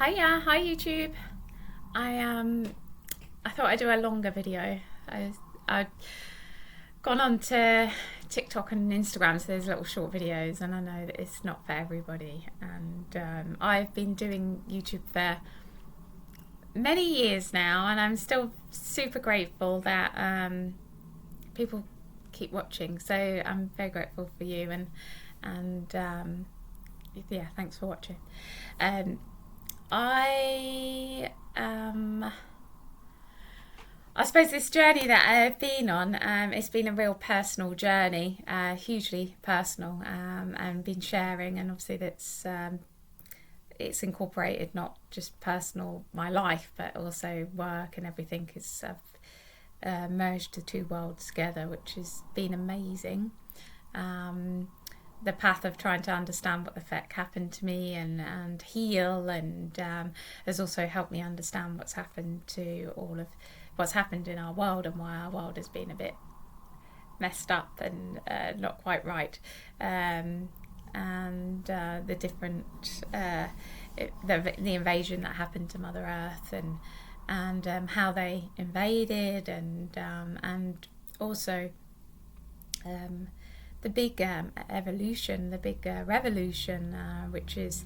Hiya, hi YouTube. I thought I'd do a longer video. I've gone on to TikTok and Instagram, so there's little short videos, and I know that it's not for everybody. And I've been doing YouTube for many years now, and I'm still super grateful that people keep watching. So I'm very grateful for you, and yeah, thanks for watching. I I suppose this journey that I've been on, it's been a real personal journey, hugely personal, and been sharing, and obviously it's incorporated not just personal my life, but also work and everything. It's merged the two worlds together, which has been amazing. The path of trying to understand what the fuck happened to me and heal, and has also helped me understand what's happened to all of what's happened in our world, and why our world has been a bit messed up and not quite right, and the different the invasion that happened to Mother Earth, and how they invaded, and also the big evolution, the big revolution, which is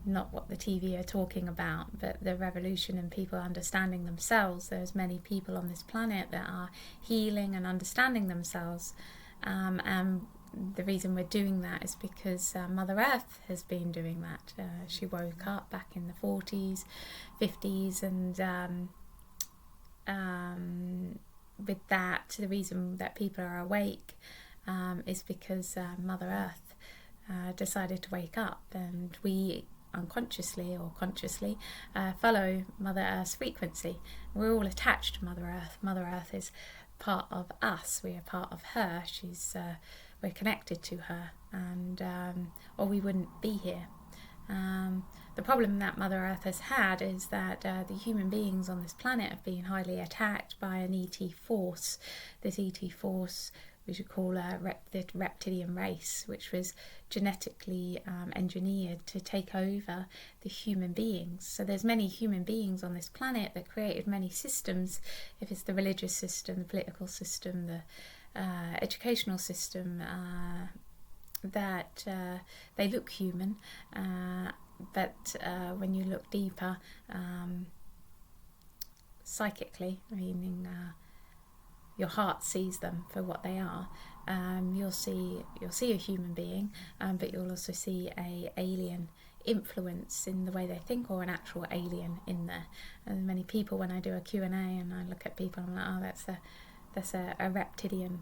not what the TV are talking about, but the revolution in people understanding themselves. There's many people on this planet that are healing and understanding themselves, and the reason we're doing that is because Mother Earth has been doing that. She woke up back in the 40s, 50s, and with that, the reason that people are awake is because Mother Earth decided to wake up, and we unconsciously or consciously follow Mother Earth's frequency. We're all attached to Mother Earth. Mother Earth is part of us. We are part of her. We're connected to her, and or we wouldn't be here. The problem that Mother Earth has had is that the human beings on this planet have been highly attacked by an ET force. This ET force we should call the Reptilian race, which was genetically engineered to take over the human beings. So there's many human beings on this planet that created many systems. If it's the religious system, the political system, the educational system, that they look human, but when you look deeper, psychically, meaning your heart sees them for what they are. You'll see a human being, but you'll also see a alien influence in the way they think, or an actual alien in there. And many people, when I do a Q&A and I look at people, I'm like, oh, that's a reptilian.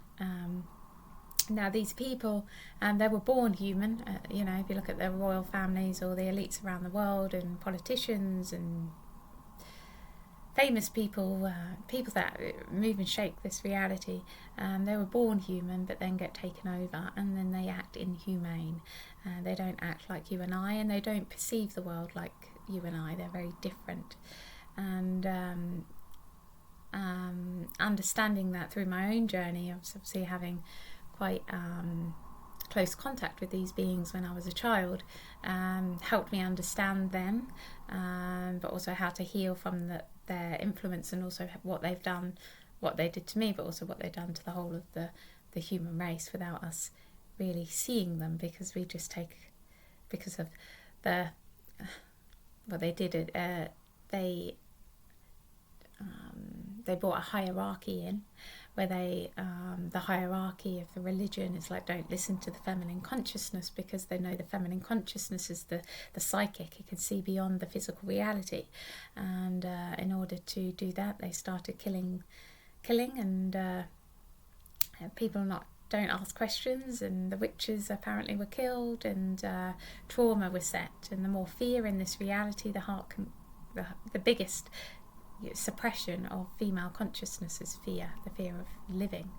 Now these people, they were born human. If you look at the royal families or the elites around the world, and politicians and famous people, people that move and shake this reality, they were born human, but then get taken over, and then they act inhumane. They don't act like you and I, and they don't perceive the world like you and I. They're very different. And understanding that through my own journey, obviously having quite close contact with these beings when I was a child, helped me understand them, but also how to heal from their influence, and also what they've done, what they did to me, but also what they've done to the whole of the human race, without us really seeing them, because we just take, because of what they did, they brought a hierarchy in, where the hierarchy of the religion is like, don't listen to the feminine consciousness, because they know the feminine consciousness is the psychic. It can see beyond the physical reality, and in order to do that, they started killing, and people don't ask questions, and the witches apparently were killed, and trauma was set. And the more fear in this reality, the biggest suppression of female consciousness is fear, the fear of living,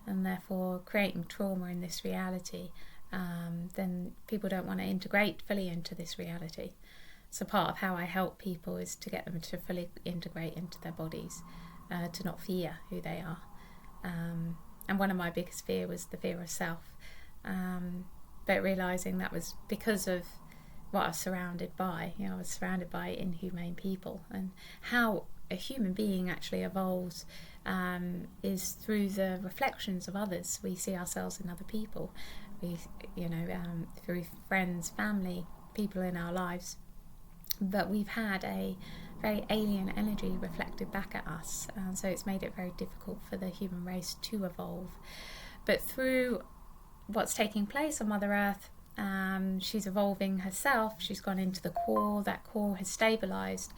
and therefore creating trauma in this reality. Then people don't want to integrate fully into this reality. So part of how I help people is to get them to fully integrate into their bodies, to not fear who they are. And one of my biggest fear was the fear of self, but realising that was because of what I was surrounded by. I was surrounded by inhumane people, and how a human being actually evolves is through the reflections of others. We see ourselves in other people. We, through friends, family, people in our lives. But we've had a very alien energy reflected back at us, so it's made it very difficult for the human race to evolve. But through what's taking place on Mother Earth, she's evolving herself. She's gone into the core. That core has stabilized.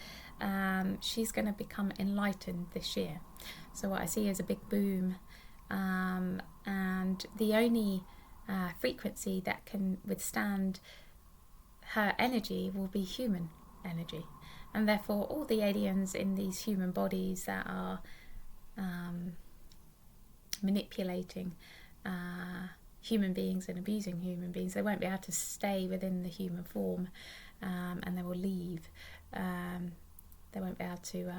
She's going to become enlightened this year. So what I see is a big boom, and the only frequency that can withstand her energy will be human energy, and therefore all the aliens in these human bodies that are manipulating human beings and abusing human beings, they won't be able to stay within the human form, and they will leave. They won't be able to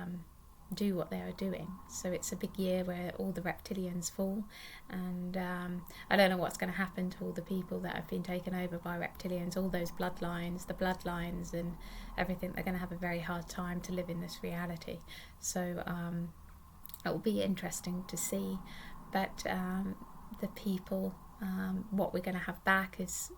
do what they are doing. So it's a big year where all the reptilians fall, and I don't know what's going to happen to all the people that have been taken over by reptilians, all those bloodlines and everything. They're going to have a very hard time to live in this reality. So it will be interesting to see. But the people, what we're going to have back is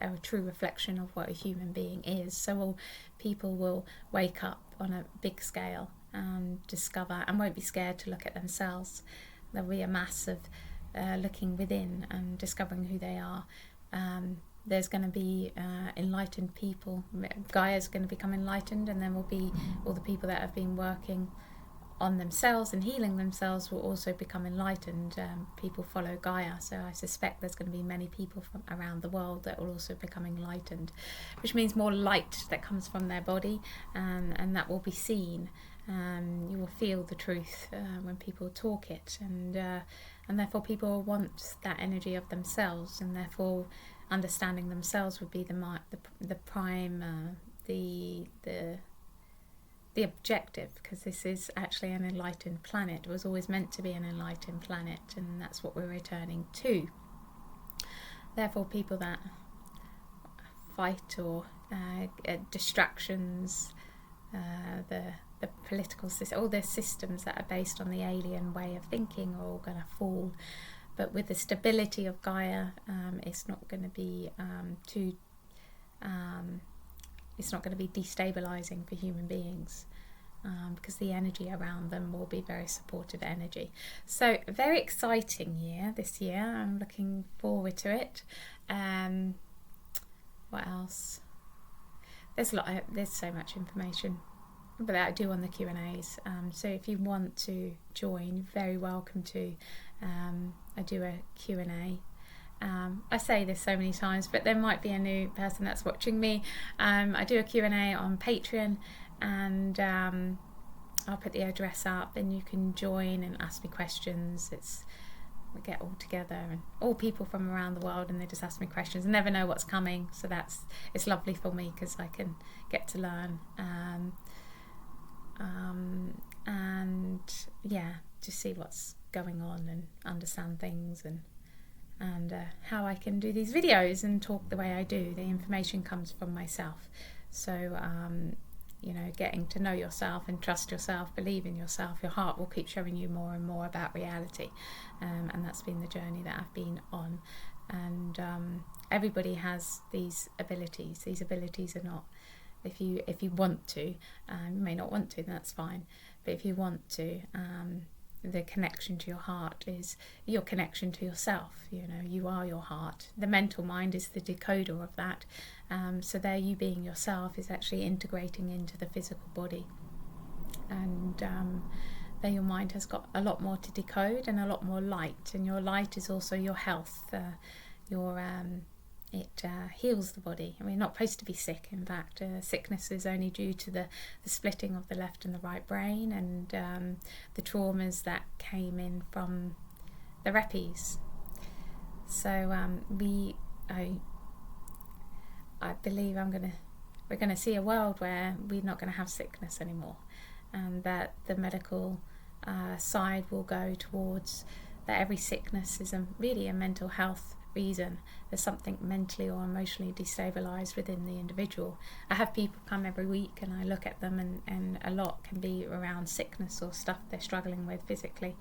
a true reflection of what a human being is. So all people will wake up on a big scale and discover, and won't be scared to look at themselves. There'll be a mass of looking within and discovering who they are. There's going to be enlightened people. Gaia's going to become enlightened, and then will be all the people that have been working on themselves and healing themselves will also become enlightened. People follow Gaia, so I suspect there's going to be many people from around the world that will also become enlightened, which means more light that comes from their body, and that will be seen. You will feel the truth when people talk it, and therefore people want that energy of themselves, and therefore understanding themselves would be the prime, the objective, because this is actually an enlightened planet. It was always meant to be an enlightened planet, and that's what we're returning to. Therefore, people that fight or distractions, the political system, all the systems that are based on the alien way of thinking are all going to fall. But with the stability of Gaia, it's not going to be it's not going to be destabilizing for human beings, because the energy around them will be very supportive energy. So a very exciting year this year. I'm looking forward to it. What else? There's so much information, but I do on the Q&As. So if you want to join, very welcome to. I do a Q&A. I say this so many times, but there might be a new person that's watching me. I do a Q&A on Patreon, and I'll put the address up, and you can join and ask me questions. We get all together, and all people from around the world, and they just ask me questions. I never know what's coming, so it's lovely for me, because I can get to learn, and just see what's going on and understand things, and how I can do these videos and talk the way I do. The information comes from myself. So, getting to know yourself and trust yourself, believe in yourself, your heart will keep showing you more and more about reality. And that's been the journey that I've been on. And everybody has these abilities. These abilities are not, if you want to, you may not want to, that's fine. But if you want to, the connection to your heart is your connection to yourself. You are your heart. The mental mind is the decoder of that. So there, you being yourself is actually integrating into the physical body. And there your mind has got a lot more to decode and a lot more light. And your light is also your health. It heals the body. We're not supposed to be sick. In fact, sickness is only due to the splitting of the left and the right brain, and the traumas that came in from the reppies. So I believe we're gonna see a world where we're not going to have sickness anymore, and that the medical side will go towards that every sickness is really a mental health reason. There's something mentally or emotionally destabilized within the individual. I have people come every week and I look at them, and a lot can be around sickness or stuff they're struggling with physically.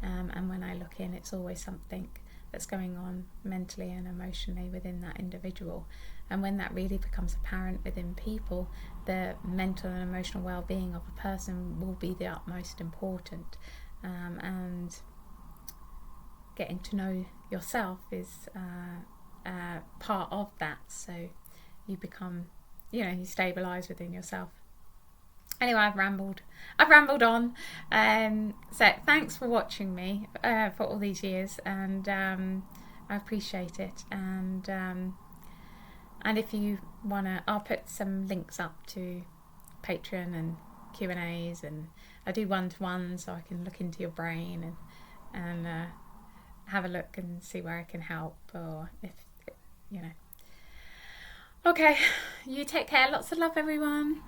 And when I look in, it's always something that's going on mentally and emotionally within that individual. And when that really becomes apparent within people, the mental and emotional well-being of a person will be the utmost important. And getting to know yourself is part of that. So you become, you stabilise within yourself. Anyway, I've rambled on. So thanks for watching me for all these years, and I appreciate it. And if you wanna, I'll put some links up to Patreon and Q&As, and I do one-to-one, so I can look into your brain and have a look and see where I can help, or if Okay, you take care. Lots of love, everyone.